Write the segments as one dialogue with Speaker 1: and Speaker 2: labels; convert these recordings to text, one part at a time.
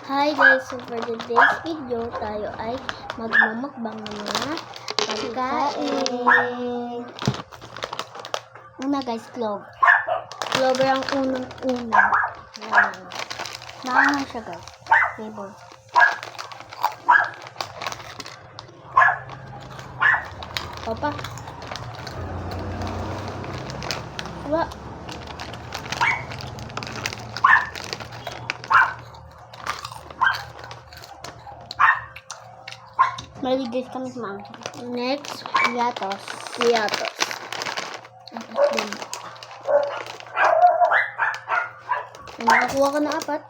Speaker 1: Hi guys, so for today's video, tayo ay magmumukbang ng mga pagkain. Una guys, clove. Clover ang unang-una. Naangan siya guys. Flavor. Opa. Wala. Maligay kami sa mga. Next, yatos. Yatos. Apat din. Nakakuha ka na apat.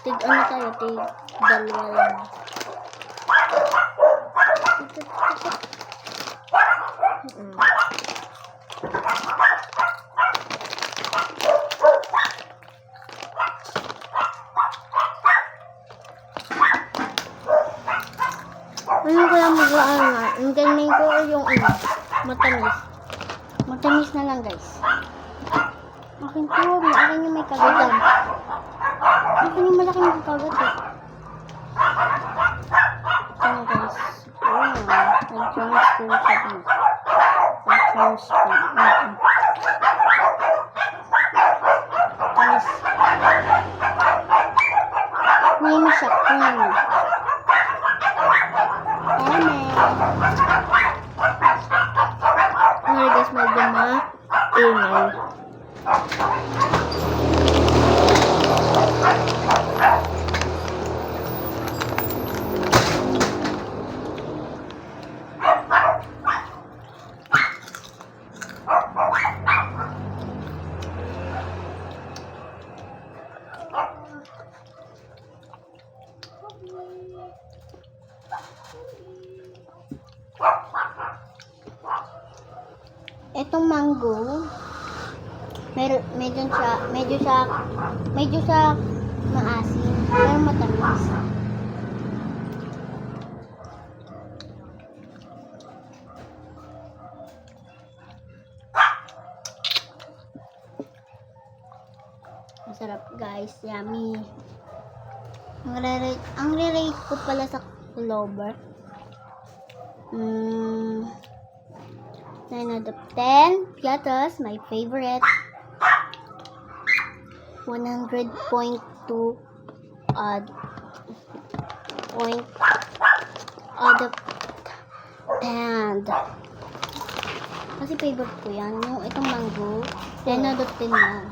Speaker 1: Tig ano tayo? Tig dalawa lang. Ano kaya magawa nga? Ang galing ko yung matamis. Matamis na lang guys. Akin to, akin yung may kagatan. Akin yung malaki yung kagat eh. Ano guys? Nag-transfer siya din. Nag-transfer. Tamis. Name siya. Amen. Ano guys, medyo maingay. Itong mango, medyo siya maasim, pero matamis. Masarap guys, yummy. Ang re-rate ko pala sa clover. 9 out of 10. Yatos, my favorite. 100.2 point out of 10. Kasi favorite ko yan. Yung itong mango, 10 out of 10 na.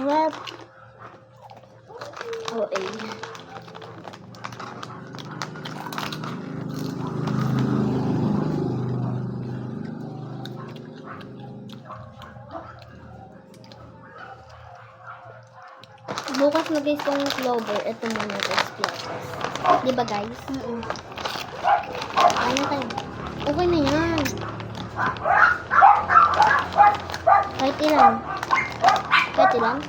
Speaker 1: Web. Oh, bukas na guys kung clover, ito muna guys, clover. Diba guys? Ano tayo? Okay na yan. Kahit ilan? Kahit ilan?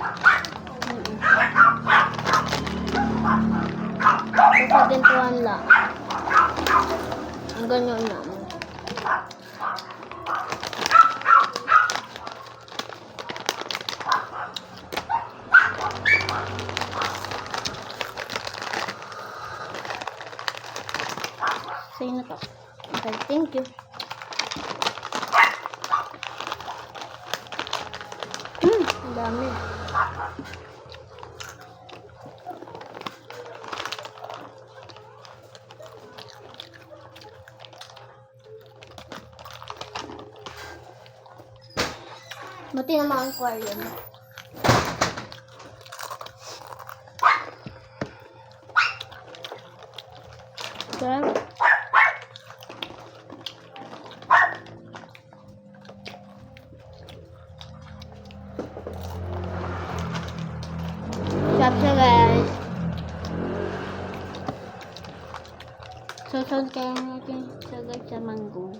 Speaker 1: Kasagantuhan lang. Ang ganyan na. Sa'yo na to. Okay, thank you. Ang dami. Buti naman ang aquarium. Okay. Sarap siya guys. Susod kaya natin sagad sa mango.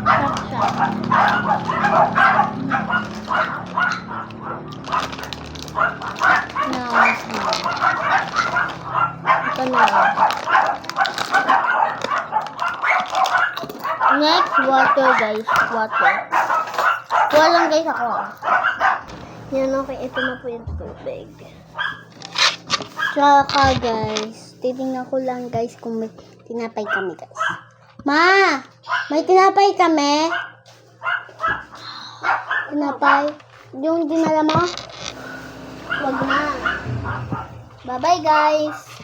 Speaker 1: Sarap siya. Nice. Ito na. Next, water guys. Water. Kuha lang guys ako. Yan, okay. Ito na po yung tubig. Tsaka guys, titingnan ko lang guys kung may tinapay kami guys. Ma! May tinapay kami? Tinapay? Yung dinala mo? Wag na. Bye-bye guys!